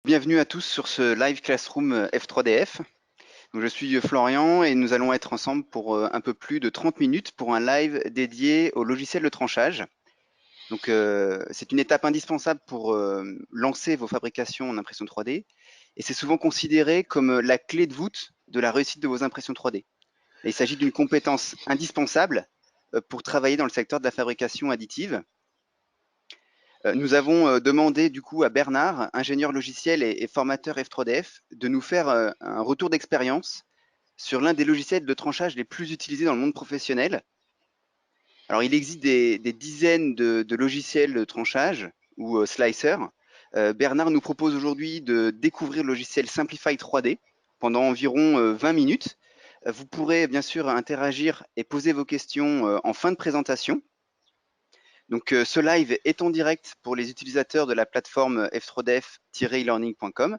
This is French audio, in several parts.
Bienvenue à tous sur ce live classroom F3DF. Donc, je suis Florian et nous allons être ensemble pour un peu plus de 30 minutes pour un live dédié au logiciel de tranchage. Donc, c'est une étape indispensable pour lancer vos fabrications en impression 3D et c'est souvent considéré comme la clé de voûte de la réussite de vos impressions 3D. Et il s'agit d'une compétence indispensable pour travailler dans le secteur de la fabrication additive. Nous avons demandé du coup à Bernard, ingénieur logiciel et formateur F3DF, de nous faire un retour d'expérience sur l'un des logiciels de tranchage les plus utilisés dans le monde professionnel. Alors, il existe des dizaines de logiciels de tranchage ou slicer. Bernard nous propose aujourd'hui de découvrir le logiciel Simplify 3D pendant environ 20 minutes. Vous pourrez bien sûr interagir et poser vos questions en fin de présentation. Donc, ce live est en direct pour les utilisateurs de la plateforme f3def-elearning.com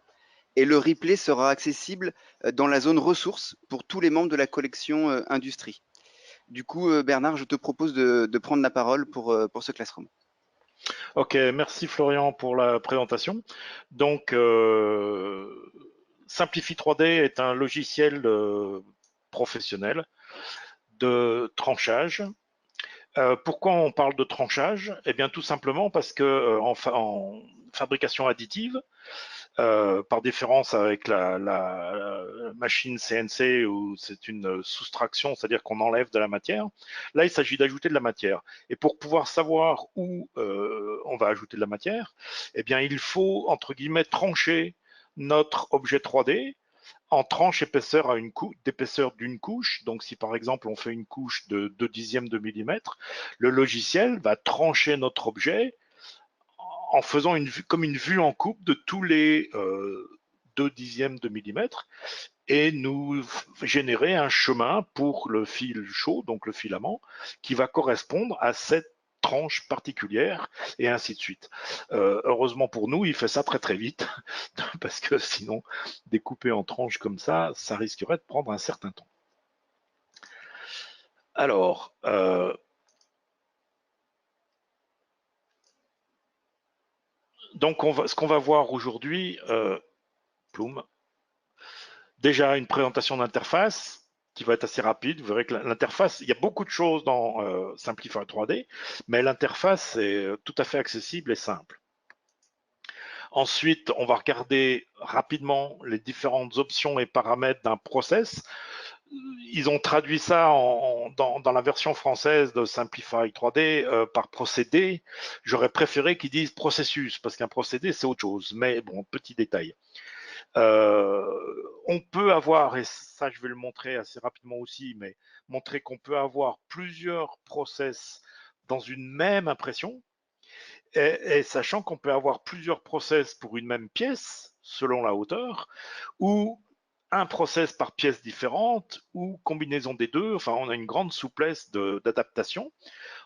et le replay sera accessible dans la zone ressources pour tous les membres de la collection industrie. Du coup, Bernard, je te propose de prendre la parole pour ce classroom. Ok, merci Florian pour la présentation. Donc, Simplify 3D est un logiciel professionnel de tranchage. Pourquoi on parle de tranchage? Eh bien, tout simplement parce que en fabrication additive, par différence avec la machine CNC où c'est une soustraction, c'est-à-dire qu'on enlève de la matière. Là, il s'agit d'ajouter de la matière. Et pour pouvoir savoir où on va ajouter de la matière, eh bien, il faut, entre guillemets, trancher notre objet 3D en tranche épaisseur à d'épaisseur d'une couche. Donc, si par exemple on fait une couche de 2 dixièmes de millimètre, le logiciel va trancher notre objet en faisant une vue, comme une vue en coupe de tous les 2 dixièmes de millimètre et nous générer un chemin pour le fil chaud, donc le filament, qui va correspondre à cette tranche particulière et ainsi de suite. Heureusement pour nous, il fait ça très très vite parce que sinon, découper en tranches comme ça risquerait de prendre un certain temps. Alors, donc ce qu'on va voir aujourd'hui, Ploum, déjà une présentation d'interface qui va être assez rapide. Vous verrez que l'interface, il y a beaucoup de choses dans Simplify 3D, mais l'interface est tout à fait accessible et simple. Ensuite, on va regarder rapidement les différentes options et paramètres d'un process. Ils ont traduit ça dans la version française de Simplify 3D par procédé. J'aurais préféré qu'ils disent processus, parce qu'un procédé, c'est autre chose. Mais bon, petit détail. On peut avoir, et ça je vais le montrer assez rapidement aussi, mais montrer qu'on peut avoir plusieurs process dans une même impression, et sachant qu'on peut avoir plusieurs process pour une même pièce, selon la hauteur, ou un process par pièce différente, ou combinaison des deux. Enfin, on a une grande souplesse d'adaptation.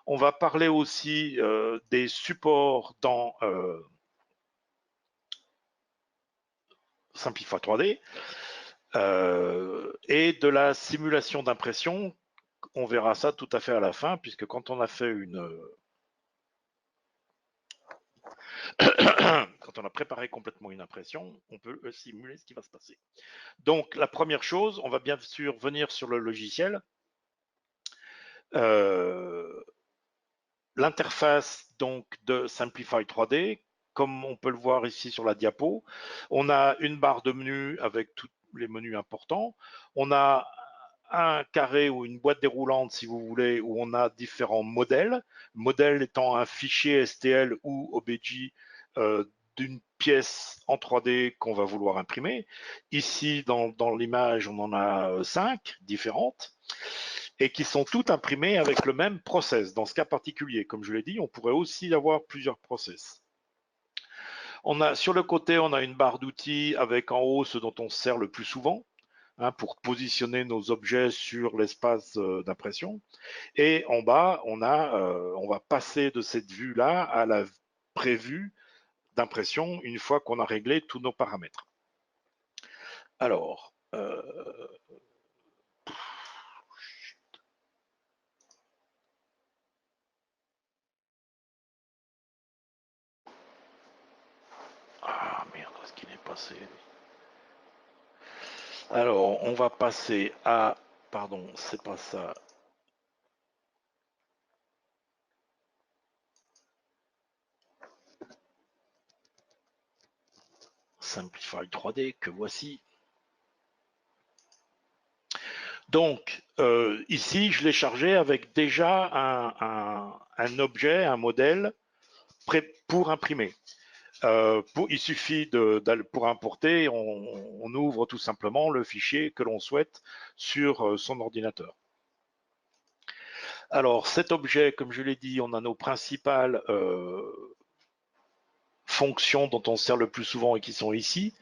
On va parler aussi des supports dans Simplify 3D, et de la simulation d'impression. On verra ça tout à fait à la fin, puisque quand on a fait quand on a préparé complètement une impression, on peut simuler ce qui va se passer. Donc, la première chose, on va bien sûr venir sur le logiciel. L'interface donc de Simplify 3D, comme on peut le voir ici sur la diapo, on a une barre de menus avec tous les menus importants. On a un carré ou une boîte déroulante, si vous voulez, où on a différents modèles. Modèle étant un fichier STL ou OBJ d'une pièce en 3D qu'on va vouloir imprimer. Ici, dans l'image, on en a 5 différentes et qui sont toutes imprimées avec le même process. Dans ce cas particulier, comme je l'ai dit, on pourrait aussi avoir plusieurs process. Sur le côté, on a une barre d'outils avec en haut ce dont on se sert le plus souvent, pour positionner nos objets sur l'espace d'impression. Et en bas, on va passer de cette vue-là à la prévue d'impression une fois qu'on a réglé tous nos paramètres. Alors, ah merde, est-ce qu'il n'est pas c'est... Alors, on va passer à... Pardon, c'est pas ça. Simplify 3D, que voici. Donc, ici, je l'ai chargé avec déjà un objet, un modèle prêt pour imprimer. Il suffit pour importer, on ouvre tout simplement le fichier que l'on souhaite sur son ordinateur. Alors, cet objet, comme je l'ai dit, on a nos principales fonctions dont on sert le plus souvent et qui sont ici.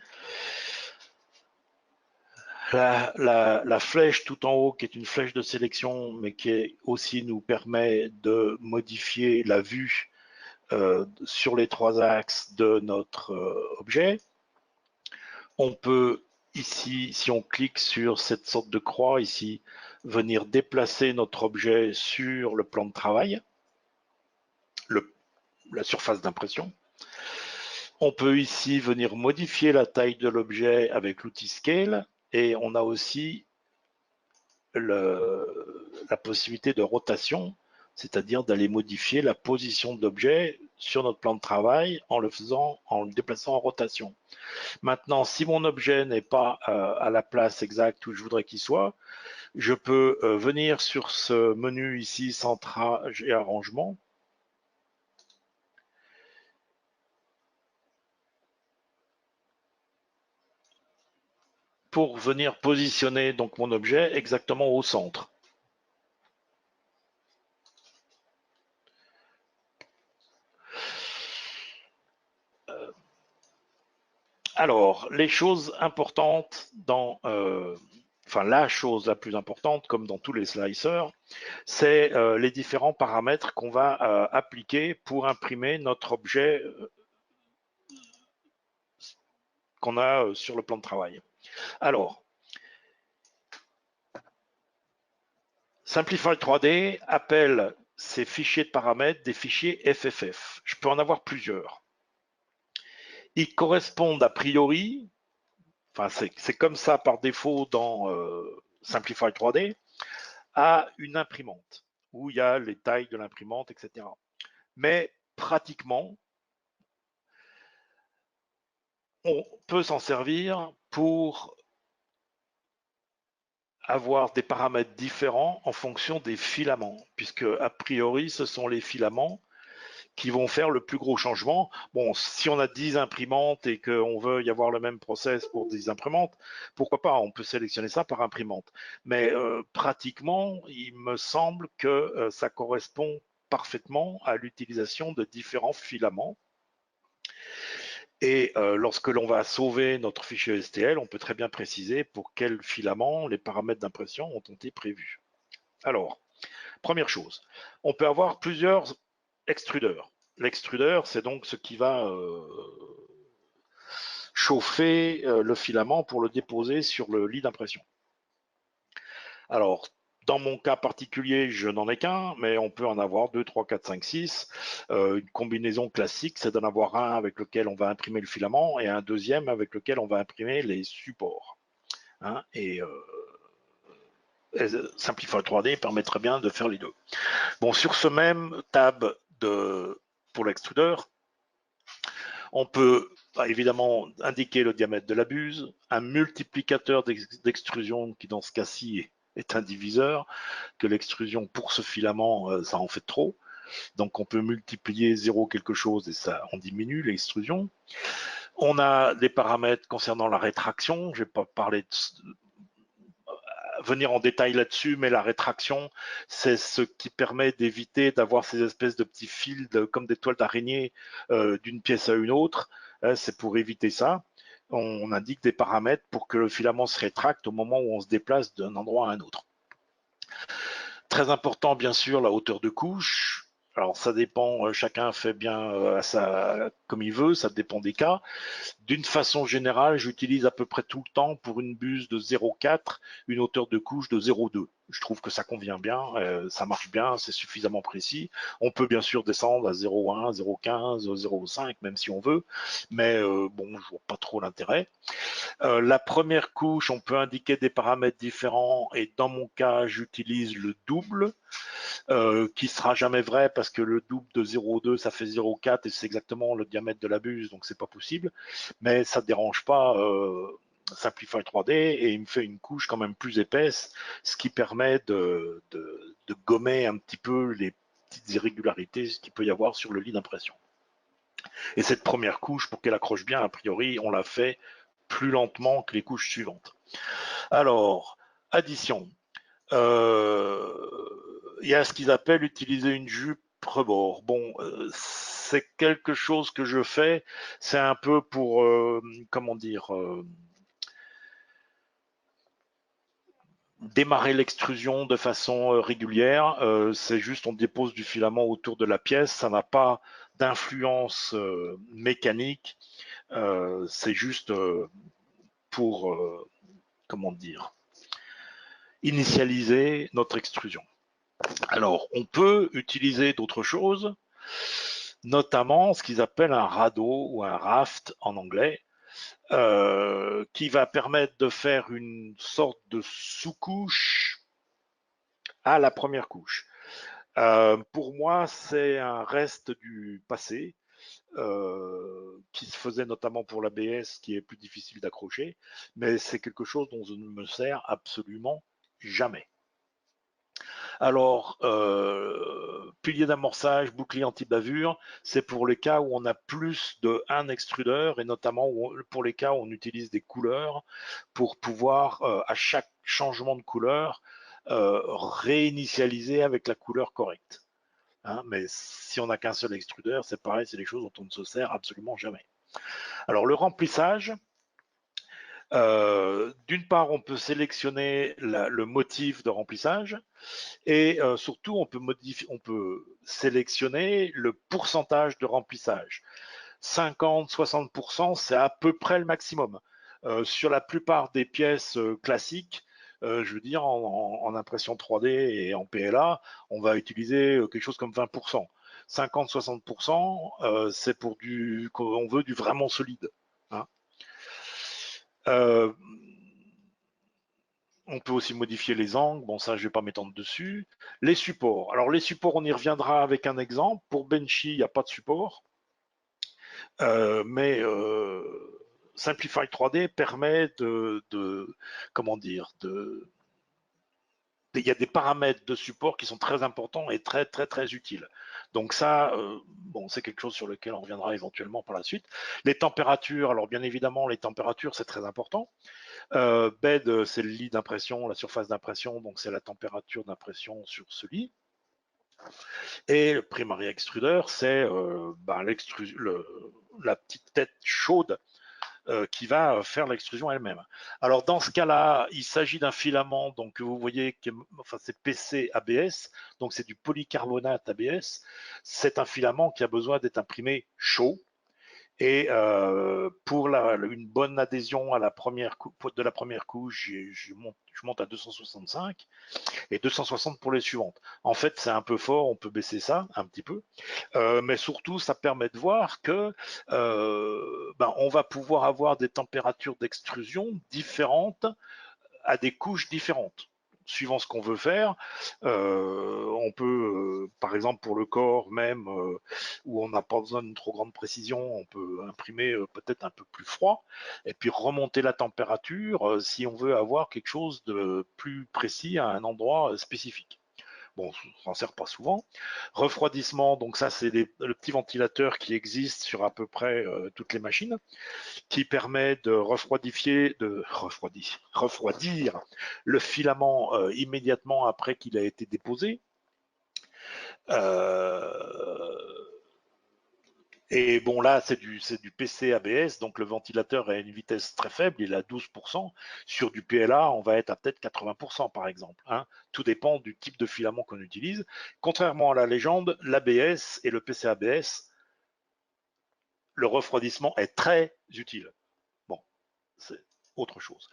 La flèche tout en haut, qui est une flèche de sélection, mais qui aussi nous permet de modifier la vue sur les 3 axes de notre objet. On peut ici, si on clique sur cette sorte de croix ici, venir déplacer notre objet sur le plan de travail, la surface d'impression. On peut ici venir modifier la taille de l'objet avec l'outil Scale, et on a aussi la possibilité de rotation, c'est-à-dire d'aller modifier la position de l'objet sur notre plan de travail en le déplaçant en rotation. Maintenant, si mon objet n'est pas à la place exacte où je voudrais qu'il soit, je peux venir sur ce menu ici, centrage et arrangement, pour venir positionner donc mon objet exactement au centre. Alors, les choses importantes enfin la chose la plus importante, comme dans tous les slicers, c'est les différents paramètres qu'on va appliquer pour imprimer notre objet qu'on a sur le plan de travail. Alors, Simplify 3D appelle ces fichiers de paramètres des fichiers FFF. Je peux en avoir plusieurs. Ils correspondent a priori, enfin c'est comme ça par défaut dans Simplify 3D, à une imprimante, où il y a les tailles de l'imprimante, etc. Mais pratiquement, on peut s'en servir pour avoir des paramètres différents en fonction des filaments, puisque a priori, ce sont les filaments qui vont faire le plus gros changement. Bon, si on a 10 imprimantes et qu'on veut y avoir le même process pour 10 imprimantes, pourquoi pas, on peut sélectionner ça par imprimante. Mais pratiquement, il me semble que ça correspond parfaitement à l'utilisation de différents filaments. Et lorsque l'on va sauver notre fichier STL, on peut très bien préciser pour quel filament les paramètres d'impression ont été prévus. Alors, première chose, on peut avoir plusieurs extrudeurs. L'extrudeur, c'est donc ce qui va chauffer le filament pour le déposer sur le lit d'impression. Alors, dans mon cas particulier, je n'en ai qu'un, mais on peut en avoir 2, 3, 4, 5, 6. Une combinaison classique, c'est d'en avoir un avec lequel on va imprimer le filament et un deuxième avec lequel on va imprimer les supports. Hein, et Simplify 3D permettrait bien de faire les deux. Bon, sur ce même tab pour l'extrudeur, on peut évidemment indiquer le diamètre de la buse, un multiplicateur d'extrusion qui dans ce cas-ci est un diviseur, que l'extrusion pour ce filament, ça en fait trop. Donc on peut multiplier 0 quelque chose et ça en diminue l'extrusion. On a des paramètres concernant la rétraction, je ne vais pas parler venir en détail là-dessus, mais la rétraction, c'est ce qui permet d'éviter d'avoir ces espèces de petits fils comme des toiles d'araignée d'une pièce à une autre. C'est pour éviter ça. On indique des paramètres pour que le filament se rétracte au moment où on se déplace d'un endroit à un autre. Très important, bien sûr, la hauteur de couche. Alors ça dépend, chacun fait bien comme il veut, ça dépend des cas. D'une façon générale, j'utilise à peu près tout le temps pour une buse de 0,4 une hauteur de couche de 0,2. je trouve que ça convient bien, ça marche bien, c'est suffisamment précis. On peut bien sûr descendre à 0,1, 0,15, 0,5, même si on veut, mais bon, je vois pas trop l'intérêt. La première couche, on peut indiquer des paramètres différents, et dans mon cas, j'utilise le double, qui sera jamais vrai parce que le double de 0,2, ça fait 0,4 et c'est exactement le diamètre de la buse, donc c'est pas possible. Mais ça ne dérange pas Simplify 3D, et il me fait une couche quand même plus épaisse, ce qui permet de gommer un petit peu les petites irrégularités qu'il peut y avoir sur le lit d'impression. Et cette première couche, pour qu'elle accroche bien, a priori, on l'a fait plus lentement que les couches suivantes. Alors, addition. Il y a ce qu'ils appellent utiliser une jupe rebord. Bon, c'est quelque chose que je fais, c'est un peu pour, comment dire, démarrer l'extrusion de façon régulière. C'est juste on dépose du filament autour de la pièce, ça n'a pas d'influence mécanique, c'est juste pour, comment dire, initialiser notre extrusion. Alors, on peut utiliser d'autres choses, notamment ce qu'ils appellent un radeau ou un raft en anglais, qui va permettre de faire une sorte de sous-couche à la première couche. Pour moi, c'est un reste du passé, qui se faisait notamment pour l'ABS, qui est plus difficile d'accrocher, mais c'est quelque chose dont je ne me sers absolument jamais. Alors, pilier d'amorçage, bouclier anti-bavure, c'est pour les cas où on a plus d'un extrudeur, et notamment pour les cas où on utilise des couleurs pour pouvoir, à chaque changement de couleur, réinitialiser avec la couleur correcte. Hein, mais si on n'a qu'un seul extrudeur, c'est pareil, c'est des choses dont on ne se sert absolument jamais. Alors, le remplissage, d'une part, on peut sélectionner le motif de remplissage, et surtout, on peut sélectionner le pourcentage de remplissage. 50-60%, c'est à peu près le maximum. Sur la plupart des pièces classiques, je veux dire, en impression 3D et en PLA, on va utiliser quelque chose comme 20%. 50-60%, c'est pour on veut du vraiment solide. Hein. On peut aussi modifier les angles. Bon, ça, je ne vais pas m'étendre dessus. Les supports. Alors, les supports, on y reviendra avec un exemple. Pour Benchy, il n'y a pas de support. Mais Simplify 3D permet comment dire, il y a des paramètres de support qui sont très importants et très, très, très utiles. Donc ça, bon, c'est quelque chose sur lequel on reviendra éventuellement par la suite. Les températures, alors bien évidemment, les températures, c'est très important. Bed, c'est le lit d'impression, la surface d'impression, donc c'est la température d'impression sur ce lit. Et le primary extruder, c'est la petite tête chaude qui va faire l'extrusion elle-même. Alors dans ce cas-là, il s'agit d'un filament, donc vous voyez, enfin c'est PC ABS, donc c'est du polycarbonate ABS. C'est un filament qui a besoin d'être imprimé chaud. Et pour une bonne adhésion à de la première couche, je monte à 265 et 260 pour les suivantes. En fait, c'est un peu fort, on peut baisser ça un petit peu, mais surtout, ça permet de voir que on va pouvoir avoir des températures d'extrusion différentes à des couches différentes. Suivant ce qu'on veut faire, on peut, par exemple pour le corps même, où on n'a pas besoin d'une trop grande précision, on peut imprimer peut-être un peu plus froid, et puis remonter la température si on veut avoir quelque chose de plus précis à un endroit spécifique. Bon, on s'en sert pas souvent. Refroidissement, donc ça c'est le petit ventilateur qui existe sur à peu près toutes les machines, qui permet de refroidir le filament immédiatement après qu'il a été déposé. Et bon, là, c'est du PC ABS, donc le ventilateur a une vitesse très faible, il est à 12%. Sur du PLA, on va être à peut-être 80%, par exemple. Hein. Tout dépend du type de filament qu'on utilise. Contrairement à la légende, l'ABS et le PC ABS, le refroidissement est très utile. Bon, c'est autre chose.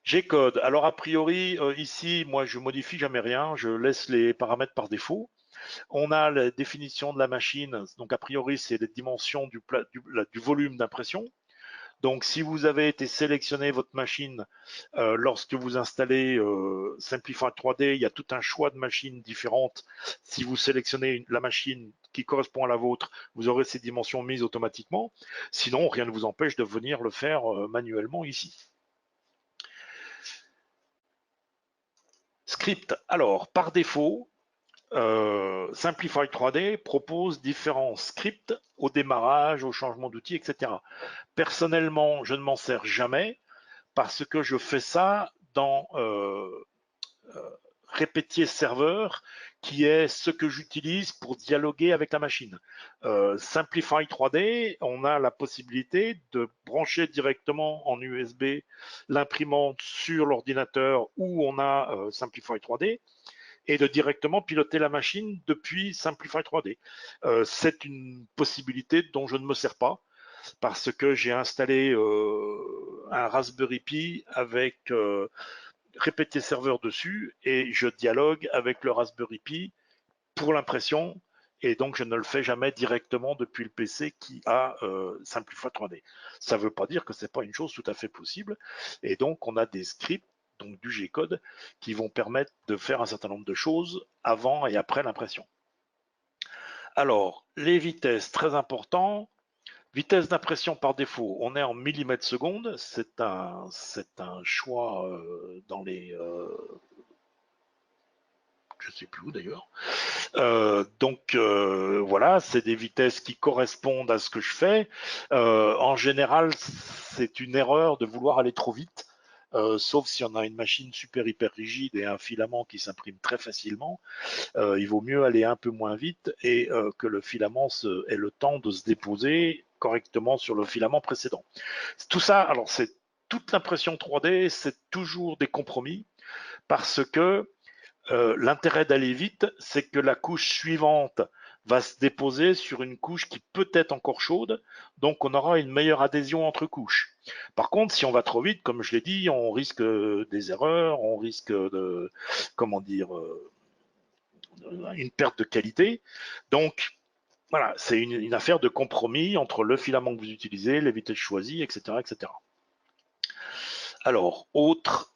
G-code. Alors a priori, ici, moi je modifie jamais rien, je laisse les paramètres par défaut. On a la définition de la machine, donc a priori c'est les dimensions du volume d'impression. Donc si vous avez été sélectionné votre machine lorsque vous installez Simplify 3D, il y a tout un choix de machines différentes. Si vous sélectionnez la machine qui correspond à la vôtre, vous aurez ces dimensions mises automatiquement. Sinon, rien ne vous empêche de venir le faire manuellement ici. Script. Alors, par défaut, Simplify 3D propose différents scripts au démarrage, au changement d'outil, etc. Personnellement, je ne m'en sers jamais parce que je fais ça dans répétier serveur, qui est ce que j'utilise pour dialoguer avec la machine. Simplify 3D, on a la possibilité de brancher directement en USB l'imprimante sur l'ordinateur où on a Simplify 3D et de directement piloter la machine depuis Simplify 3D. C'est une possibilité dont je ne me sers pas parce que j'ai installé un Raspberry Pi avec répétier serveur dessus et je dialogue avec le Raspberry Pi pour l'impression et donc je ne le fais jamais directement depuis le PC qui a Simplify 3D. Ça ne veut pas dire que ce n'est pas une chose tout à fait possible et donc on a des scripts, donc du G-code, qui vont permettre de faire un certain nombre de choses avant et après l'impression. Alors, les vitesses, très important. Vitesse d'impression par défaut, on est en millimètres secondes. C'est un choix dans les... je ne sais plus où d'ailleurs. Donc voilà, c'est des vitesses qui correspondent à ce que je fais. En général, c'est une erreur de vouloir aller trop vite. Sauf si on a une machine super hyper rigide et un filament qui s'imprime très facilement, il vaut mieux aller un peu moins vite et que le filament ait le temps de se déposer correctement sur le filament précédent. Tout ça, alors c'est toute l'impression 3D, c'est toujours des compromis parce que l'intérêt d'aller vite, c'est que la couche suivante va se déposer sur une couche qui peut être encore chaude, donc on aura une meilleure adhésion entre couches. Par contre, si on va trop vite, comme je l'ai dit, on risque des erreurs, on risque de, comment dire, une perte de qualité. Donc, voilà, c'est une affaire de compromis entre le filament que vous utilisez, les vitesses choisies, etc., etc. Alors, autre,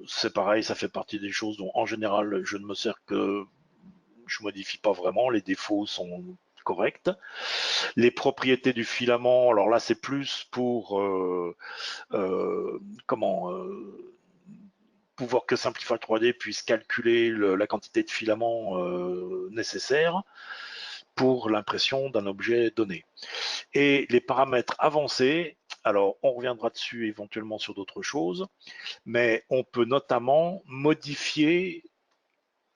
c'est pareil, ça fait partie des choses dont en général je ne me sers que, je modifie pas vraiment, les défauts sont corrects. Les propriétés du filament, alors là c'est plus pour comment pouvoir que Simplify 3D puisse calculer la quantité de filament nécessaire pour l'impression d'un objet donné. Et les paramètres avancés, alors on reviendra dessus éventuellement sur d'autres choses, mais on peut notamment modifier,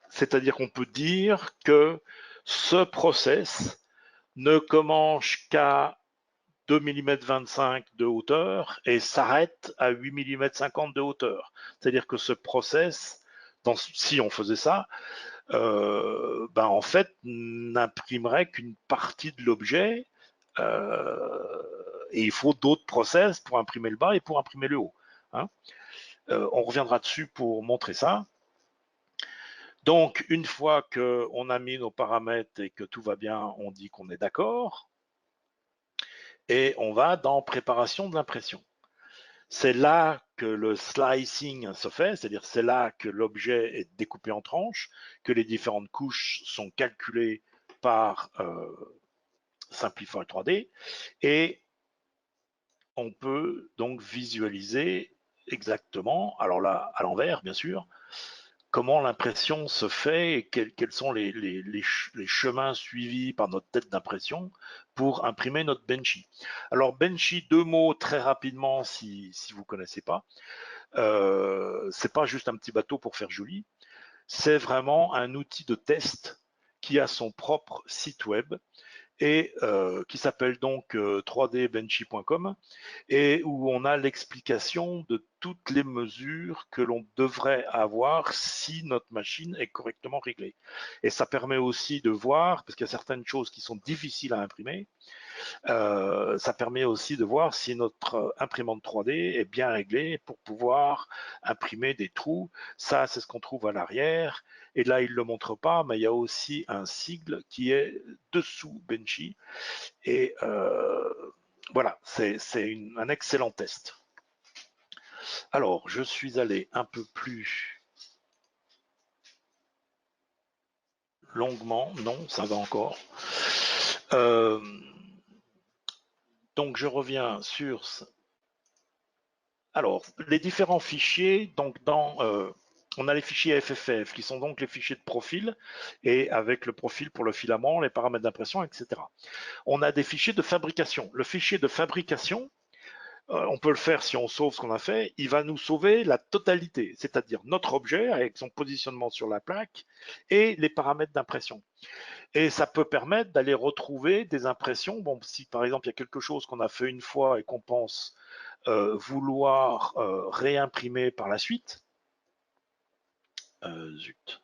c'est-à-dire qu'on peut dire que ce process ne commence qu'à 2,25 mm de hauteur et s'arrête à 8,50 mm de hauteur. C'est-à-dire que ce process, si on faisait ça, en fait, n'imprimerait qu'une partie de l'objet et il faut d'autres process pour imprimer le bas et pour imprimer le haut. Hein. On reviendra dessus pour montrer ça. Donc, une fois qu'on a mis nos paramètres et que tout va bien, on dit qu'on est d'accord. Et on va dans préparation de l'impression. C'est là que le slicing se fait, c'est-à-dire c'est là que l'objet est découpé en tranches, que les différentes couches sont calculées par Simplify 3D et on peut donc visualiser exactement, alors là à l'envers bien sûr, comment l'impression se fait et quels sont les chemins suivis par notre tête d'impression pour imprimer notre Benchy. Alors Benchy, deux mots très rapidement si vous ne connaissez pas. C'est pas juste un petit bateau pour faire joli, c'est vraiment un outil de test qui a son propre site web et qui s'appelle donc 3dbenchy.com et où on a l'explication de toutes les mesures que l'on devrait avoir si notre machine est correctement réglée. Et ça permet aussi de voir, parce qu'il y a certaines choses qui sont difficiles à imprimer, ça permet aussi de voir si notre imprimante 3D est bien réglée pour pouvoir imprimer des trous. Ça, c'est ce qu'on trouve à l'arrière. Et là, il ne le montre pas, mais il y a aussi un sigle qui est dessous Benchy. Et voilà, c'est un excellent test. Alors, je suis allé un peu plus longuement. Non, ça va encore. Donc, je reviens sur... Alors, les différents fichiers, donc on a les fichiers FFF, qui sont donc les fichiers de profil, et avec le profil pour le filament, les paramètres d'impression, etc. On a des fichiers de fabrication. Le fichier de fabrication, on peut le faire si on sauve ce qu'on a fait, il va nous sauver la totalité, c'est-à-dire notre objet avec son positionnement sur la plaque et les paramètres d'impression. Et ça peut permettre d'aller retrouver des impressions. Bon, si par exemple il y a quelque chose qu'on a fait une fois et qu'on pense vouloir réimprimer par la suite, zut,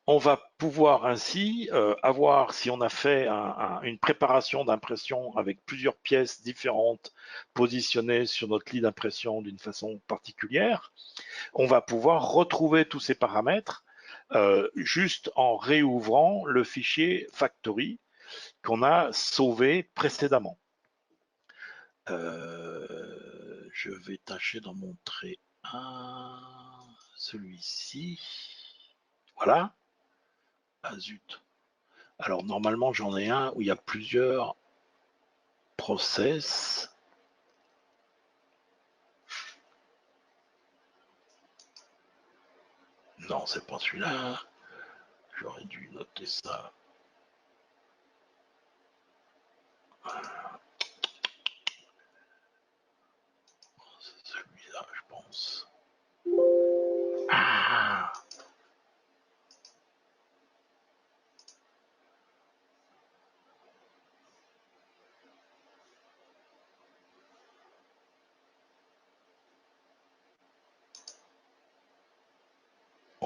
on va pouvoir ainsi avoir, si on a fait une préparation d'impression avec plusieurs pièces différentes positionnées sur notre lit d'impression d'une façon particulière, on va pouvoir retrouver tous ces paramètres juste en réouvrant le fichier factory qu'on a sauvé précédemment. Je vais tâcher d'en montrer un, celui-ci. Voilà. Ah zut. Alors normalement j'en ai un où il y a plusieurs process. Non, c'est pas celui-là. J'aurais dû noter ça. C'est celui-là, je pense. Ah!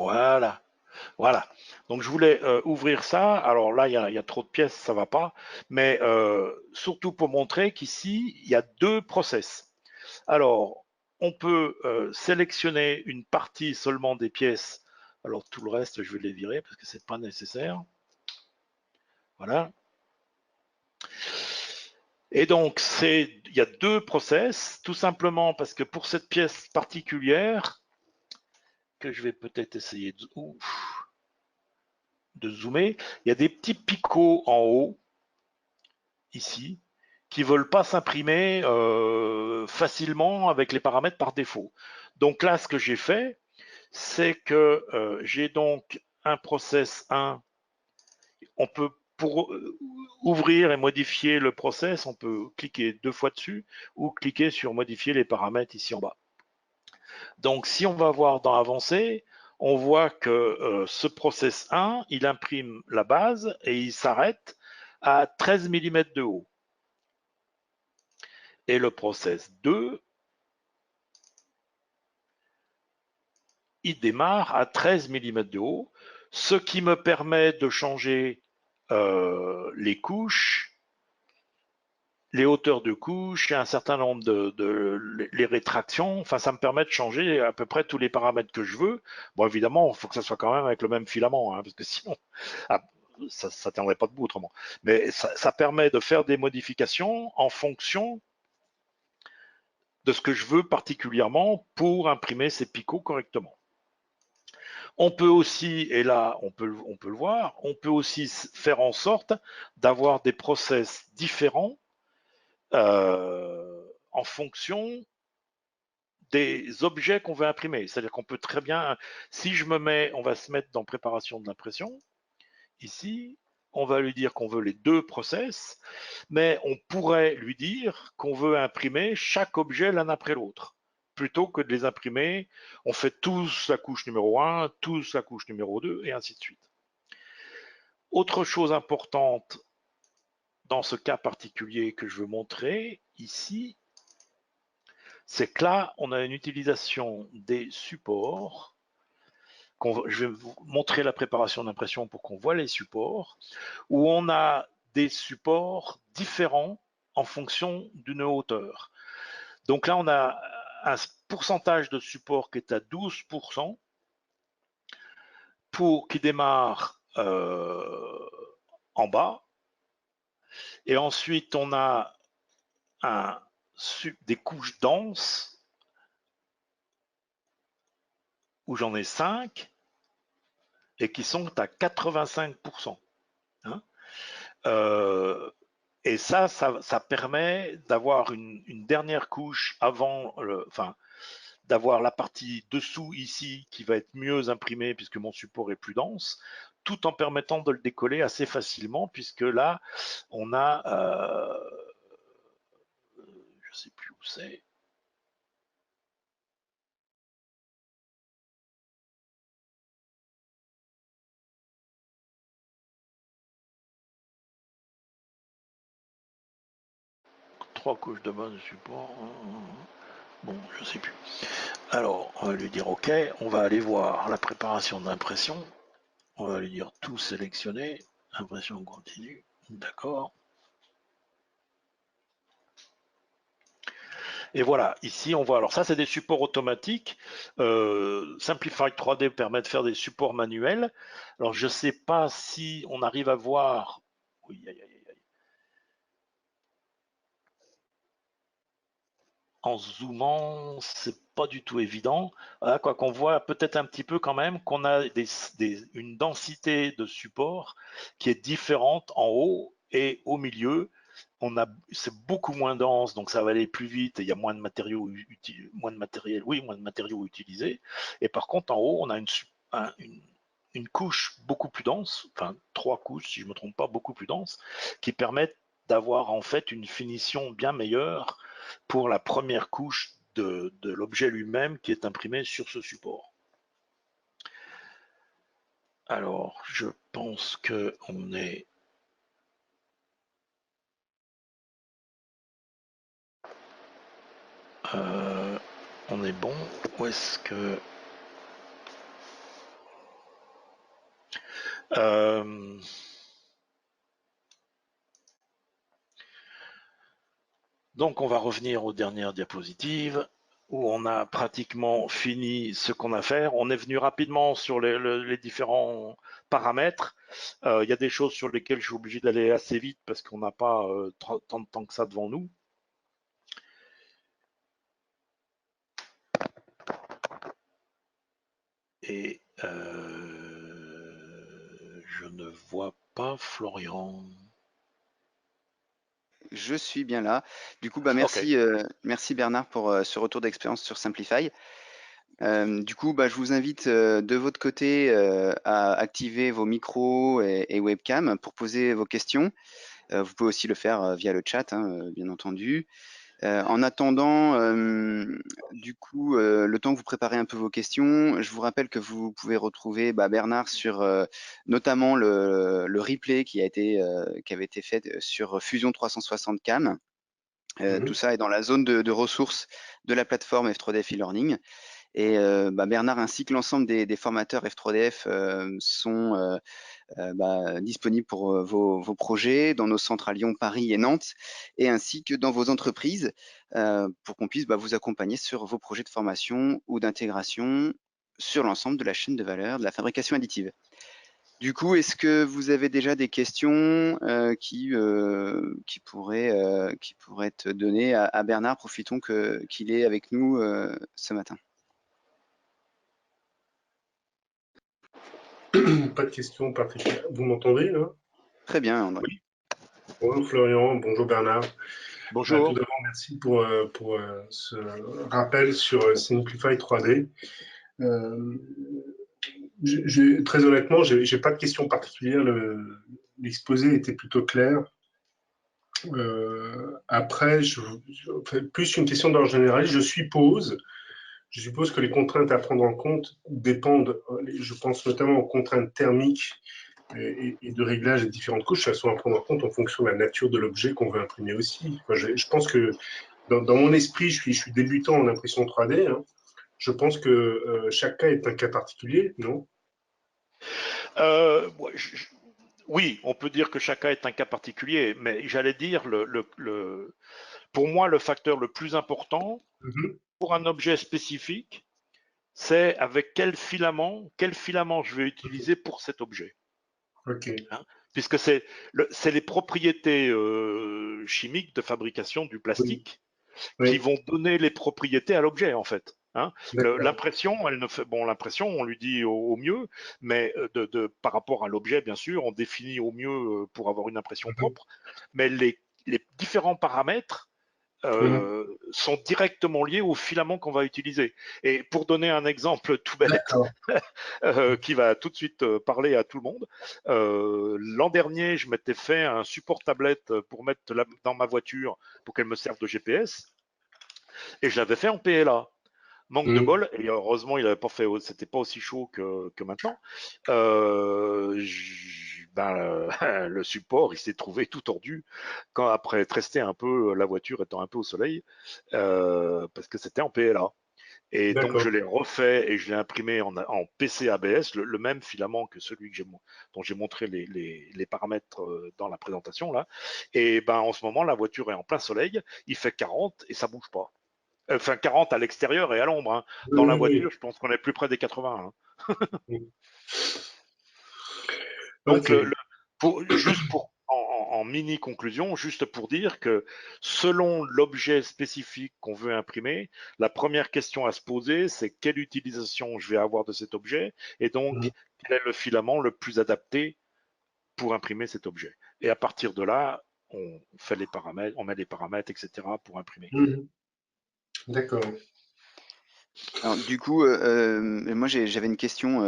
Voilà. Voilà. Donc je voulais ouvrir ça. Alors là, il y a trop de pièces, ça va pas. Mais surtout pour montrer qu'ici, il y a deux process. Alors, on peut sélectionner une partie seulement des pièces. Alors tout le reste, je vais les virer parce que c'est pas nécessaire. Voilà. Et donc, il y a deux process, tout simplement parce que pour cette pièce particulière, que je vais peut-être essayer de zoomer, il y a des petits picots en haut, ici, qui ne veulent pas s'imprimer facilement avec les paramètres par défaut. Donc là, ce que j'ai fait, c'est que j'ai donc un process 1. On peut, pour ouvrir et modifier le process, on peut cliquer 2 fois dessus ou cliquer sur modifier les paramètres ici en bas. Donc si on va voir dans avancée, on voit que ce process 1, il imprime la base et il s'arrête à 13 mm de haut. Et le process 2, il démarre à 13 mm de haut, ce qui me permet de changer les couches, les hauteurs de couches et un certain nombre les rétractions. Enfin, ça me permet de changer à peu près tous les paramètres que je veux. Bon, évidemment, il faut que ça soit quand même avec le même filament, hein, parce que sinon, ça ne tiendrait pas debout autrement. Mais ça permet de faire des modifications en fonction de ce que je veux particulièrement pour imprimer ces picots correctement. On peut aussi, et là on peut le voir, on peut aussi faire en sorte d'avoir des process différents en fonction des objets qu'on veut imprimer. C'est-à-dire qu'on peut très bien, si je me mets, on va se mettre dans préparation de l'impression, ici, on va lui dire qu'on veut les deux process, mais on pourrait lui dire qu'on veut imprimer chaque objet l'un après l'autre. plutôt que de les imprimer, on fait tous la couche numéro 1, tous la couche numéro 2, et ainsi de suite. Autre chose importante dans ce cas particulier que je veux montrer ici, c'est que là, on a une utilisation des supports. Je vais vous montrer la préparation d'impression pour qu'on voit les supports, où on a des supports différents en fonction d'une hauteur. Donc là, on a un pourcentage de support qui est à 12%, qui démarre en bas. Et ensuite, on a des couches denses, où j'en ai 5, et qui sont à 85%. Hein, et ça permet d'avoir une dernière couche avant, d'avoir la partie dessous ici qui va être mieux imprimée puisque mon support est plus dense, tout en permettant de le décoller assez facilement puisque là, on a, je sais plus où c'est. Trois couches de base de support. Bon, je sais plus. Alors, on va lui dire OK. On va aller voir la préparation d'impression. On va lui dire tout sélectionner. Impression continue. D'accord. Et voilà, ici on voit, alors ça c'est des supports automatiques. Simplify 3D permet de faire des supports manuels. Alors je ne sais pas si on arrive à voir. Oui, en zoomant, c'est pas du tout évident. Voilà, quoi qu'on voit peut-être un petit peu quand même qu'on a une densité de support qui est différente en haut et au milieu. C'est beaucoup moins dense, donc ça va aller plus vite et il y a moins de matériaux, moins de matériaux utilisés. Et par contre, en haut, on a une couche beaucoup plus dense, enfin 3 couches, si je ne me trompe pas, beaucoup plus dense, qui permettent d'avoir en fait une finition bien meilleure pour la première couche de l'objet lui-même qui est imprimé sur ce support. Alors, je pense qu'on est on est bon. Où est-ce que donc on va revenir aux dernières diapositives où on a pratiquement fini ce qu'on a à faire. On est venu rapidement sur les différents paramètres. Il y a des choses sur lesquelles je suis obligé d'aller assez vite parce qu'on n'a pas tant de temps que ça devant nous. Et je ne vois pas Florian. Je suis bien là. Du coup, merci, Okay. merci Bernard pour ce retour d'expérience sur Simplify. Du coup, je vous invite de votre côté à activer vos micros et webcams pour poser vos questions. Vous pouvez aussi le faire via le chat, hein, bien entendu. En attendant, du coup, le temps que vous préparez un peu vos questions, je vous rappelle que vous pouvez retrouver Bernard sur notamment le replay qui avait été fait sur Fusion 360 Cam. Tout ça est dans la zone de ressources de la plateforme F3DF e-learning. Et Bernard ainsi que l'ensemble des formateurs F3DF sont disponibles pour vos projets dans nos centres à Lyon, Paris et Nantes, et ainsi que dans vos entreprises pour qu'on puisse vous accompagner sur vos projets de formation ou d'intégration sur l'ensemble de la chaîne de valeur de la fabrication additive. Du coup, est-ce que vous avez déjà des questions qui pourraient être données à Bernard? Profitons qu'il est avec nous ce matin. Pas de questions particulières. Vous m'entendez là? Très bien, André. Oui. Bonjour Florian, bonjour Bernard. Bonjour. Tout d'abord, merci pour ce rappel sur Simplify 3D. Très honnêtement, j'ai pas de questions particulières. L'exposé était plutôt clair. Après, plus une question d'ordre général. Je suppose Je suppose que les contraintes à prendre en compte dépendent, je pense notamment aux contraintes thermiques et de réglage des différentes couches. Elles sont à prendre en compte en fonction de la nature de l'objet qu'on veut imprimer aussi. Enfin, je pense que dans mon esprit, je suis débutant en impression 3D. Hein. Je pense que chaque cas est un cas particulier, non? Ouais, oui, on peut dire que chaque cas est un cas particulier, mais j'allais dire, pour moi, le facteur le plus important pour un objet spécifique, c'est avec quel filament je vais utiliser pour cet objet. Ok. Hein, puisque c'est les propriétés chimiques de fabrication du plastique Oui. qui vont donner les propriétés à l'objet, en fait. Hein. D'accord. L'impression, elle ne fait l'impression, on lui dit au mieux, mais par rapport à l'objet, bien sûr, on définit au mieux pour avoir une impression propre, mais les différents paramètres sont directement liés au filament qu'on va utiliser. Et pour donner un exemple tout bête, qui va tout de suite parler à tout le monde, l'an dernier, je m'étais fait un support tablette pour mettre dans ma voiture pour qu'elle me serve de GPS, et je l'avais fait en PLA. Manque de bol, et heureusement, il avait pas fait, c'était pas aussi chaud que maintenant. Le support, il s'est trouvé tout tordu quand après être resté un peu, la voiture étant un peu au soleil, parce que c'était en PLA. Et donc je l'ai refait et je l'ai imprimé en PC ABS, le même filament que celui dont j'ai montré les paramètres dans la présentation là. Et ben en ce moment, la voiture est en plein soleil, il fait 40 et ça bouge pas. Enfin, 40 à l'extérieur et à l'ombre. Hein. Dans la voiture, je pense qu'on est plus près des 80. Hein. Donc, juste en mini conclusion, juste pour dire que selon l'objet spécifique qu'on veut imprimer, la première question à se poser, c'est quelle utilisation je vais avoir de cet objet, et donc quel est le filament le plus adapté pour imprimer cet objet. Et à partir de là, on fait les paramètres, on met les paramètres, etc. pour imprimer. D'accord. Alors, du coup, moi j'avais une question,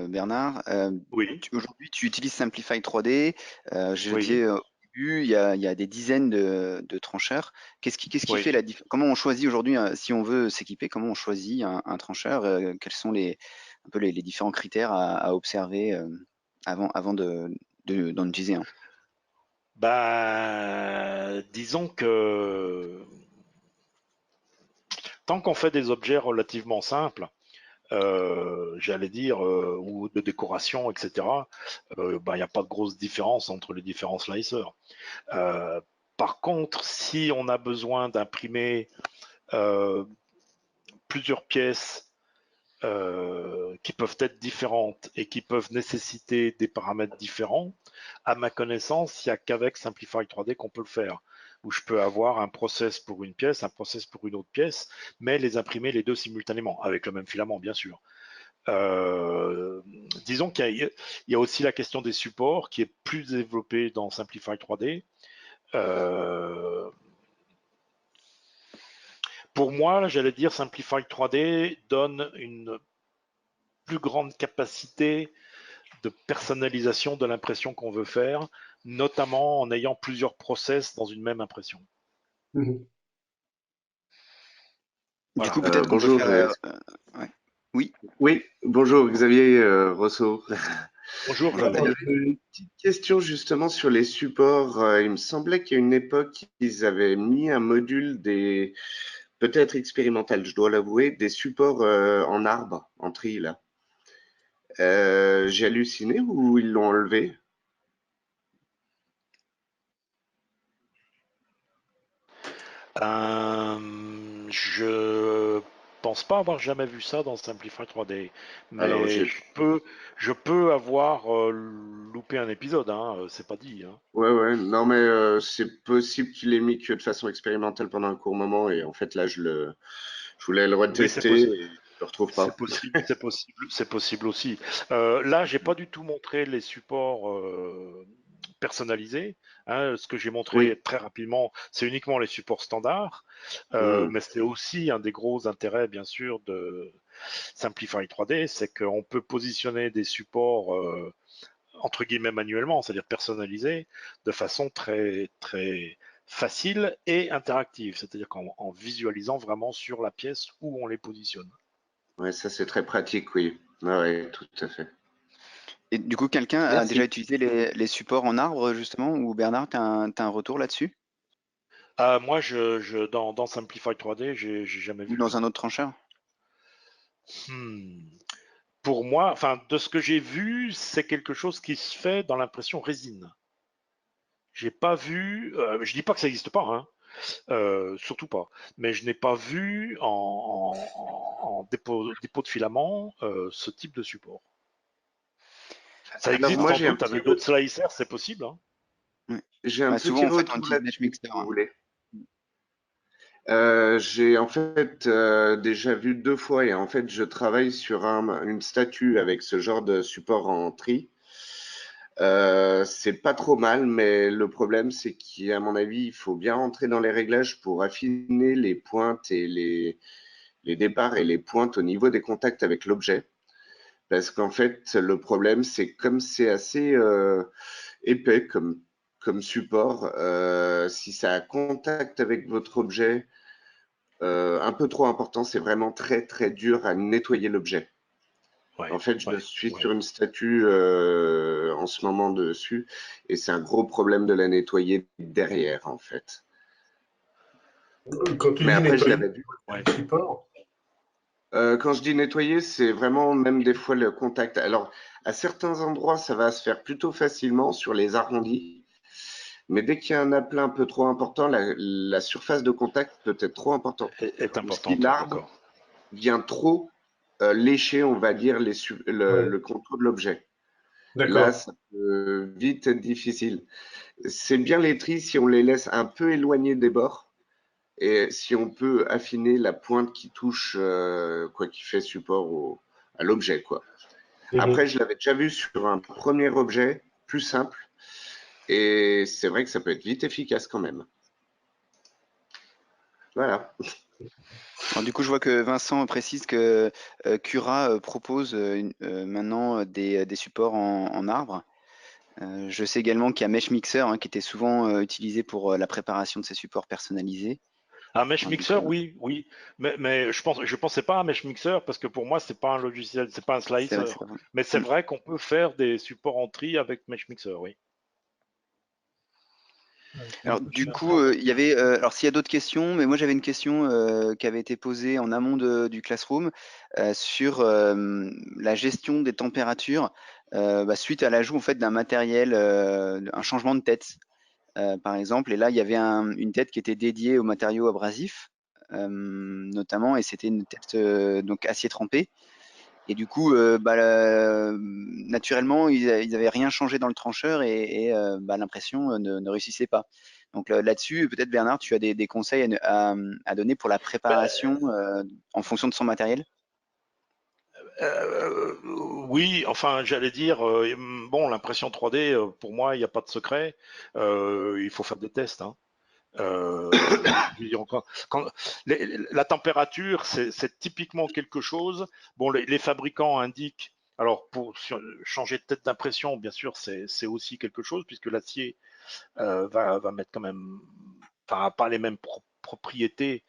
Bernard. Oui. Aujourd'hui, tu utilises Simplify 3D. Je le Oui. disais au début, il y a des dizaines de trancheurs. Qu'est-ce qui Oui. fait la différence? Comment on choisit aujourd'hui, si on veut s'équiper, comment on choisit un trancheur? Quels sont un peu les différents critères à observer avant d'en utiliser un? Bah, disons que tant qu'on fait des objets relativement simples, j'allais dire, ou de décoration, etc., il n'y a pas de grosse différence entre les différents slicers. Par contre, si on a besoin d'imprimer plusieurs pièces qui peuvent être différentes et qui peuvent nécessiter des paramètres différents, à ma connaissance, il n'y a qu'avec Simplify 3D qu'on peut le faire, où je peux avoir un process pour une pièce, un process pour une autre pièce, mais les imprimer les deux simultanément, avec le même filament, bien sûr. Disons qu'il y a aussi la question des supports qui est plus développée dans Simplify 3D. Pour moi, j'allais dire Simplify 3D donne une plus grande capacité de personnalisation de l'impression qu'on veut faire, notamment en ayant plusieurs process dans une même impression. Du Voilà. coup, peut-être qu'on peut Bonjour. faire. Ouais. Oui, Oui, bonjour Xavier Rousseau. Bonjour. bonjour Xavier. Une petite question justement sur les supports. Il me semblait qu'à une époque, ils avaient mis un module peut-être expérimental, je dois l'avouer, des supports en arbre, en tri là. J'ai halluciné ou ils l'ont enlevé? Je pense pas avoir jamais vu ça dans Simplify 3D, Alors mais je peux avoir loupé un épisode, hein, c'est pas dit. Hein. ouais, non mais c'est possible qu'il ait mis que de façon expérimentale pendant un court moment et en fait là je voulais le Oui, c'est retester possible. et je le retrouve pas. C'est possible aussi. Là, j'ai pas du tout montré les supports personnalisés. Hein. Ce que j'ai montré Oui. très rapidement, c'est uniquement les supports standards. Mais c'est aussi un des gros intérêts, bien sûr, de Simplify 3D, c'est qu'on peut positionner des supports entre guillemets manuellement, c'est-à-dire personnalisés, de façon très très facile et interactive, c'est-à-dire qu'en visualisant vraiment sur la pièce où on les positionne. Ouais, ça c'est très pratique, oui. Ah ouais, tout à fait. Et du coup, quelqu'un a déjà Merci. utilisé les supports en arbre, justement, ou Bernard, tu as, un retour là-dessus? Moi, dans Simplify 3D, j'ai jamais Ou vu. dans un autre trancheur? Hmm. Pour moi, enfin, de ce que j'ai vu, c'est quelque chose qui se fait dans l'impression résine. J'ai pas vu, je dis pas que ça n'existe pas, hein, surtout pas, mais je n'ai pas vu en dépôt de filament ce type de support. Ça Alors existe moi sans doute avec d'autres slicers, c'est possible, hein. Ouais. j'ai un Bah, souvent, petit en fait, on retour utilise Mesh là-dessus Mixer, si vous hein. voulez. J'ai en fait déjà vu 2 fois et en fait je travaille sur une statue avec ce genre de support en tri. C'est pas trop mal, mais le problème c'est qu'à mon avis il faut bien rentrer dans les réglages pour affiner les pointes et les départs et les pointes au niveau des contacts avec l'objet. Parce qu'en fait le problème c'est comme c'est assez épais comme support, si ça a contact avec votre objet un peu trop important, c'est vraiment très très dur à nettoyer l'objet. En Ouais, fait, je ouais, suis ouais. sur une statue en ce moment dessus et c'est un gros problème de la nettoyer derrière en fait. Quand tu Mais dis après, je nettoyer l'avais vu. Ouais. le support, Quand je dis nettoyer, c'est vraiment même des fois le contact. Alors, à certains endroits, ça va se faire plutôt facilement sur les arrondis. Mais dès qu'il y a un aplat un peu trop important, la surface de contact peut être trop importante. Est Ou si importante, l'arbre d'accord. vient trop lécher, on va dire, ouais, le contour de l'objet. Là, d'accord. ça peut vite être difficile. C'est bien les tris si on les laisse un peu éloignés des bords et si on peut affiner la pointe qui touche, quoi, qui fait support à l'objet, quoi. Après, Mhm. je l'avais déjà vu sur un premier objet plus simple et c'est vrai que ça peut être vite efficace quand même. Voilà. Alors, du coup, je vois que Vincent précise que Cura propose maintenant des supports en arbre. Je sais également qu'il y a Mesh Mixer, hein, qui était souvent utilisé pour la préparation de ces supports personnalisés. Un Mesh Alors, du Mixer, coup, oui, oui. Mais je pensais pas à un Mesh Mixer parce que pour moi, c'est pas un logiciel, c'est pas un c'est vrai, slicer. c'est pas vrai. Mais c'est Mm. vrai qu'on peut faire des supports en tri avec Mesh Mixer, oui. Alors, du coup, il y avait, alors s'il y a d'autres questions, mais moi j'avais une question qui avait été posée en amont du Classroom sur la gestion des températures bah, suite à l'ajout en fait d'un matériel, un changement de tête. Par exemple, et là il y avait une tête qui était dédiée aux matériaux abrasifs, notamment, et c'était une tête donc acier trempé. Et du coup, bah, naturellement, ils avaient rien changé dans le trancheur et bah, l'impression ne réussissait pas. Donc là-dessus, peut-être Bernard, tu as des conseils à donner pour la préparation en fonction de son matériel? Euh, oui, enfin, j'allais dire, bon, l'impression 3D, pour moi, il n'y a pas de secret. Il faut faire des tests, hein. Je veux dire encore, la température, c'est typiquement quelque chose. Bon, les fabricants indiquent. Alors, pour changer de tête d'impression, bien sûr, c'est aussi quelque chose, puisque l'acier va mettre quand même, enfin, pas les mêmes propriétés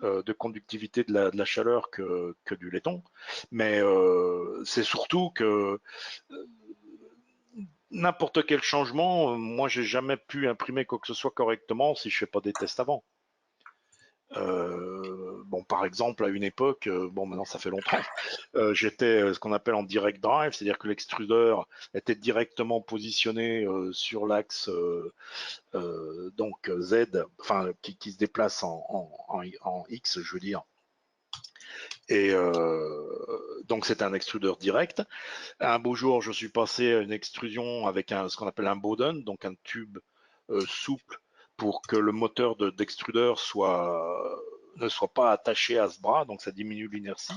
de conductivité de la chaleur que du laiton. Mais c'est surtout que n'importe quel changement, moi, j'ai jamais pu imprimer quoi que ce soit correctement si je fais pas des tests avant. Bon, par exemple, à une époque, bon, maintenant ça fait longtemps, j'étais ce qu'on appelle en direct drive, c'est-à-dire que l'extrudeur était directement positionné sur l'axe donc Z, enfin qui se déplace en X, je veux dire. Et donc c'est un extrudeur direct. Un beau jour, je suis passé à une extrusion avec ce qu'on appelle un Bowden, donc un tube souple pour que le moteur d'extrudeur ne soit pas attaché à ce bras, donc ça diminue l'inertie.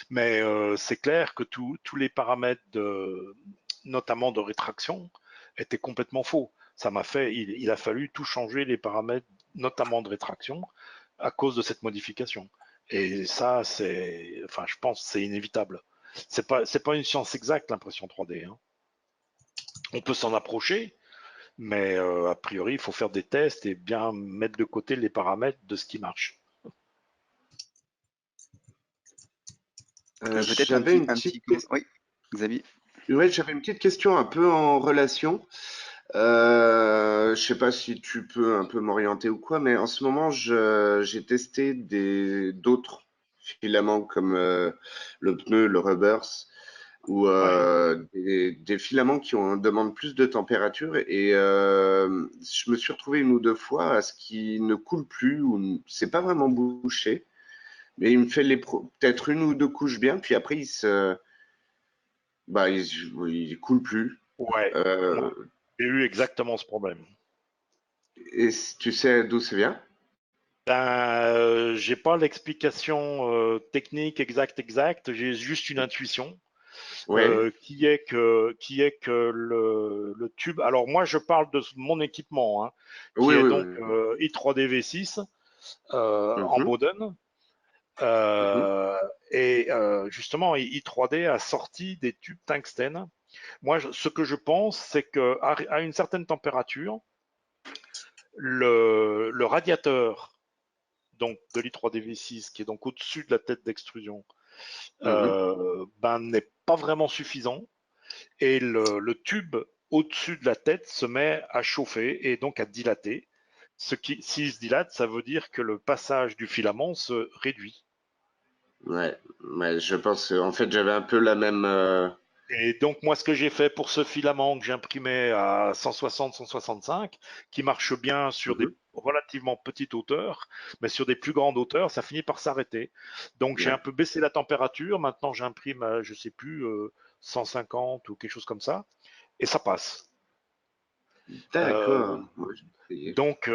Mais c'est clair que tous les paramètres, notamment de rétraction, étaient complètement faux. Il a fallu tout changer les paramètres, notamment de rétraction, à cause de cette modification. Et ça, enfin, je pense que c'est inévitable. C'est pas une science exacte, l'impression 3D, hein. On peut s'en approcher, mais a priori, il faut faire des tests et bien mettre de côté les paramètres de ce qui marche. Peut-être J'avais une un petit... petite Oui, Xavier. ouais, j'avais une petite question un peu en relation. Je sais pas si tu peux un peu m'orienter ou quoi, mais en ce moment, j'ai testé d'autres filaments comme le pneu, le rubbers, ou Ouais. des filaments qui demandent plus de température. Et je me suis retrouvé une ou deux fois à ce qui ne coule plus, ou c'est pas vraiment bouché, mais il me fait peut-être une ou deux couches bien, puis après il coule plus. Ouais. Euh, Moi, j'ai eu exactement ce problème. et tu sais d'où ça vient? Ben, j'ai pas l'explication technique exacte. J'ai juste une intuition Ouais, qui est que le tube. Alors moi, je parle de mon équipement, hein, qui oui, est oui, donc oui. i3D V6 en Mhm, Bowden. mhm. Euh, et justement, i3D a sorti des tubes tungstène. Moi, ce que je pense, c'est que à une certaine température, le radiateur donc de l'i3D V6, qui est donc au-dessus de la tête d'extrusion, Mhm. ben, n'est pas vraiment suffisant. Et le tube au-dessus de la tête se met à chauffer et donc à dilater. S'il se dilate, ça veut dire que le passage du filament se réduit. Ouais, ouais, je pense, en fait, j'avais un peu la même. Et donc, moi, ce que j'ai fait pour ce filament que j'imprimais à 160-165, qui marche bien sur des Mhm. relativement petites hauteurs, mais sur des plus grandes hauteurs, ça finit par s'arrêter. Donc, j'ai un Ouais. peu baissé la température. Maintenant, j'imprime à, je sais plus, 150 ou quelque chose comme ça, et ça passe. Euh, D'accord. Ouais, je vais essayer. donc,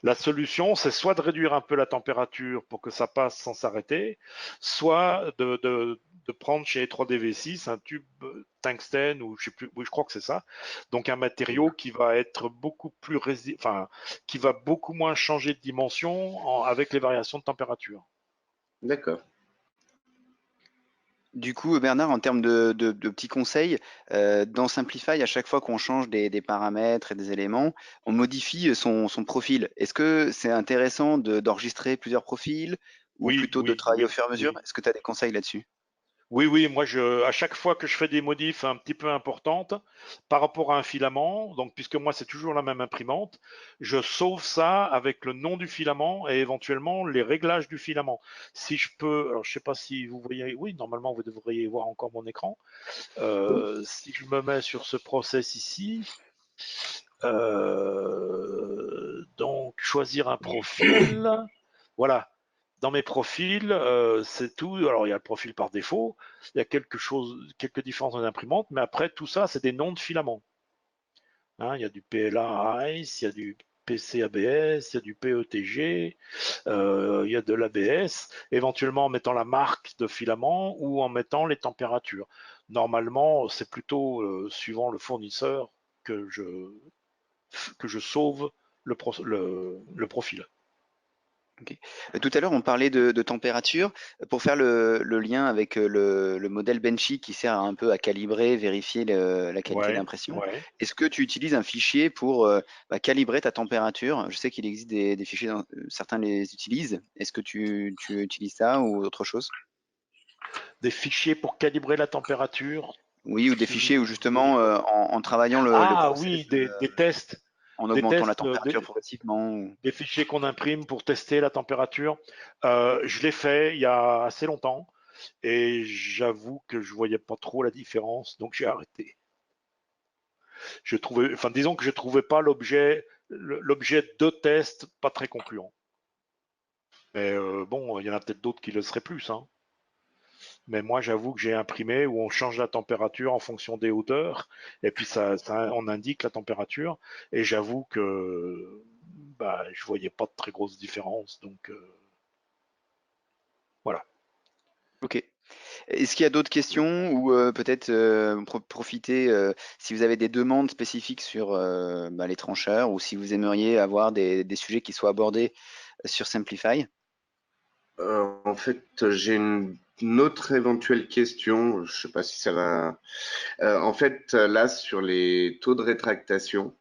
la solution, c'est soit de réduire un peu la température pour que ça passe sans s'arrêter, soit de prendre chez 3DV6 un tube tungstène ou je sais plus, oui, je crois que c'est ça. Donc un matériau qui va être beaucoup plus enfin, qui va beaucoup moins changer de dimension avec les variations de température. D'accord. Du coup, Bernard, en termes de petits conseils, dans Simplify, à chaque fois qu'on change des paramètres et des éléments, on modifie son profil. Est-ce que c'est intéressant d'enregistrer plusieurs profils ou Oui, plutôt de oui, travailler au oui, fur et à mesure? oui. Est-ce que tu as des conseils là-dessus? Oui, oui, moi, à chaque fois que je fais des modifs un petit peu importantes par rapport à un filament, donc puisque moi c'est toujours la même imprimante, je sauve ça avec le nom du filament et éventuellement les réglages du filament. Si je peux, alors je sais pas si vous voyez, oui, normalement vous devriez voir encore mon écran. Si je me mets sur ce process ici, donc choisir un profil, voilà. Dans mes profils, c'est tout. Alors il y a le profil par défaut, il y a quelques différences dans l'imprimantes, mais après tout ça, c'est des noms de filaments. Hein, il y a du PLA ICE, il y a du PC ABS, il y a du PETG, il y a de l'ABS, éventuellement en mettant la marque de filament ou en mettant les températures. Normalement, c'est plutôt suivant le fournisseur que je, que je sauve le profil. Ok. Tout à l'heure, on parlait de température. Pour faire le lien avec le modèle Benchy qui sert un peu à calibrer, vérifier la qualité Ouais, d'impression, ouais. est-ce que tu utilises un fichier pour calibrer ta température? Je sais qu'il existe des fichiers, certains les utilisent. Est-ce que tu utilises ça ou autre chose? Des fichiers pour calibrer la température. Oui, ou des Tu fichiers où veux dire justement, quoi? en travaillant le Ah process, oui, des tests, en des augmentant la tests, température progressivement. des fichiers qu'on imprime pour tester la température. Je l'ai fait il y a assez longtemps et j'avoue que je voyais pas trop la différence, donc j'ai arrêté. Je trouvais, enfin, disons que je trouvais pas l'objet de test pas très concluant. Mais bon, il y en a peut-être d'autres qui le seraient plus, hein. Mais moi, j'avoue que j'ai imprimé où on change la température en fonction des hauteurs, et puis on indique la température. Et j'avoue que bah, je voyais pas de très grosse différence. Donc voilà. Ok. Est-ce qu'il y a d'autres questions ou peut-être profiter si vous avez des demandes spécifiques sur les trancheurs ou si vous aimeriez avoir des sujets qui soient abordés sur Simplify? En fait, j'ai une autre éventuelle question. Je sais pas si ça va. En fait, là, sur les taux de rétractation,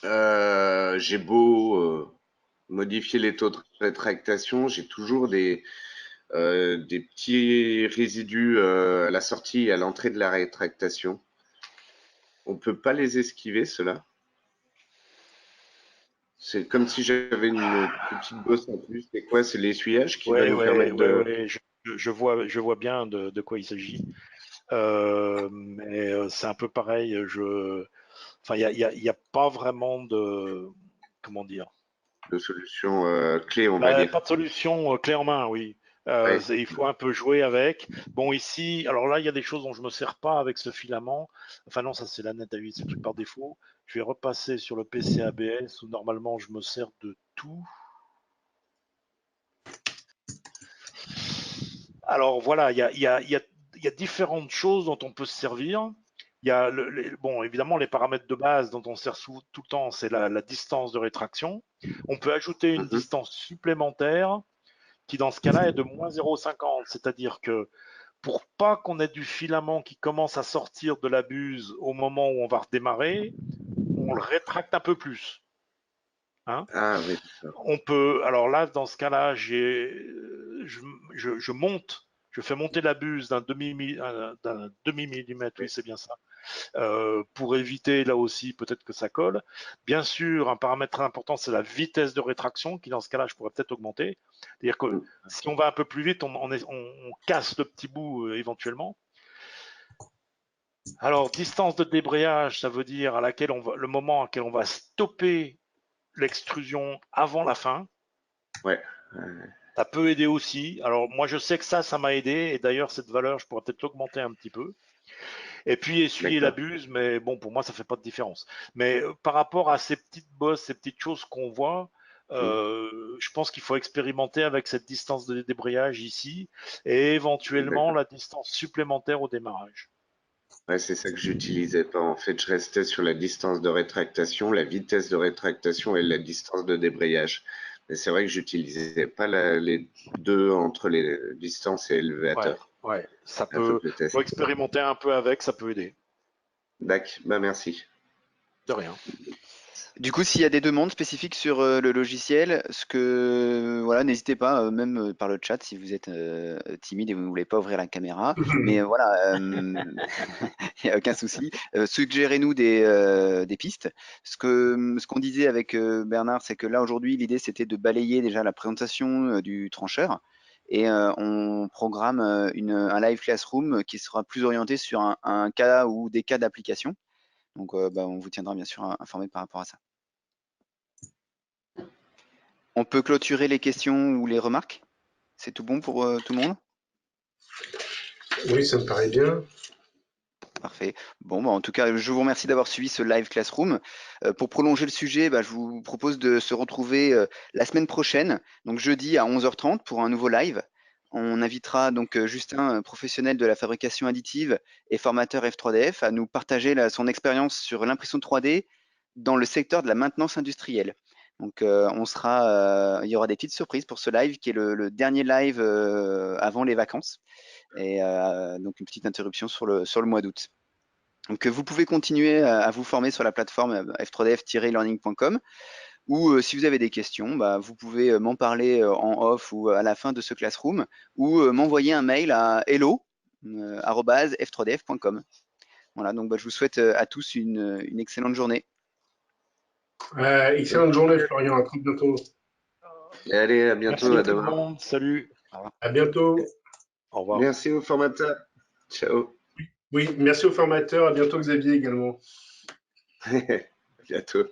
j'ai beau modifier les taux de rétractation, j'ai toujours des petits résidus à la sortie et à l'entrée de la rétractation. On peut pas les esquiver, ceux-là? C'est comme si j'avais une petite bosse en plus. C'est quoi? C'est l'essuyage qui va nous permettre de... Je vois bien de quoi il s'agit. Mais c'est un peu pareil. Enfin, il y a pas vraiment de, comment dire, de solution clé, on va dire. pas de solution clé en main, oui. Ouais. Il faut un peu jouer avec. Bon, ici, alors là, il y a des choses dont je me sers pas avec ce filament. Enfin non, ça c'est la net à 8, c'est le truc par défaut. Je vais repasser sur le PC ABS où normalement je me sers de tout. Alors voilà, il y a différentes choses dont on peut se servir. Il y a bon, évidemment, les paramètres de base dont on se sert tout le temps, c'est la distance de rétraction. On peut ajouter une distance supplémentaire qui, dans ce cas-là, est de moins 0,50. C'est-à-dire que pour pas qu'on ait du filament qui commence à sortir de la buse au moment où on va redémarrer, on le rétracte un peu plus. Hein? Ah oui. On peut, alors là, dans ce cas-là, je monte, je fais monter la buse d'un demi-millimètre, oui, c'est bien ça, pour éviter là aussi peut-être que ça colle. Bien sûr, un paramètre important, c'est la vitesse de rétraction, qui dans ce cas-là, je pourrais peut-être augmenter. C'est-à-dire que si on va un peu plus vite, on casse le petit bout éventuellement. Alors, distance de débrayage, ça veut dire à laquelle le moment à laquelle on va stopper l'extrusion avant la fin. Ouais. Ça peut aider aussi. Alors, moi, je sais que ça m'a aidé. Et d'ailleurs, cette valeur, je pourrais peut-être l'augmenter un petit peu. Et puis, essuyer la buse, mais bon, pour moi, ça fait pas de différence. Mais par rapport à ces petites bosses, ces petites choses qu'on voit, je pense qu'il faut expérimenter avec cette distance de débrayage ici et éventuellement la distance supplémentaire au démarrage. Ouais, c'est ça que j'utilisais pas. En fait, je restais sur la distance de rétractation, la vitesse de rétractation et la distance de débrayage. Mais c'est vrai que j'utilisais pas les deux entre les distances et élévateurs. Ouais, ça Faut faut expérimenter un peu avec, ça peut aider. D'accord, bah merci. De rien. Du coup, s'il y a des demandes spécifiques sur le logiciel, voilà, n'hésitez pas, même par le chat, si vous êtes timide et vous ne voulez pas ouvrir la caméra. Mais voilà, il n'y a aucun souci. Suggérez-nous des pistes. Ce qu'on disait avec Bernard, c'est que là aujourd'hui, l'idée c'était de balayer déjà la présentation du trancheur. Et on programme un live classroom qui sera plus orienté sur un cas ou des cas d'application. Donc, on vous tiendra bien sûr informé par rapport à ça. On peut clôturer les questions ou les remarques? C'est tout bon pour tout le monde? Oui, ça me paraît bien. Parfait. Bon, en tout cas, je vous remercie d'avoir suivi ce live Classroom. Pour prolonger le sujet, je vous propose de se retrouver la semaine prochaine, donc jeudi à 11h30 pour un nouveau live. On invitera donc Justin, professionnel de la fabrication additive et formateur F3DF, à nous partager son expérience sur l'impression 3D dans le secteur de la maintenance industrielle. Donc, il y aura des petites surprises pour ce live qui est le dernier live avant les vacances. Et donc une petite interruption sur le mois d'août. Donc vous pouvez continuer à vous former sur la plateforme f3df-learning.com ou si vous avez des questions, vous pouvez m'en parler en off ou à la fin de ce classroom ou m'envoyer un mail à hello@f3df.com. Voilà, donc je vous souhaite à tous une excellente journée. Excellente journée, Florian. À très bientôt. Allez, à bientôt, Merci à tout le demain. monde. Salut. À bientôt. Au revoir. Merci aux formateurs. Ciao. Oui, merci aux formateurs. À bientôt, Xavier, également. Bientôt.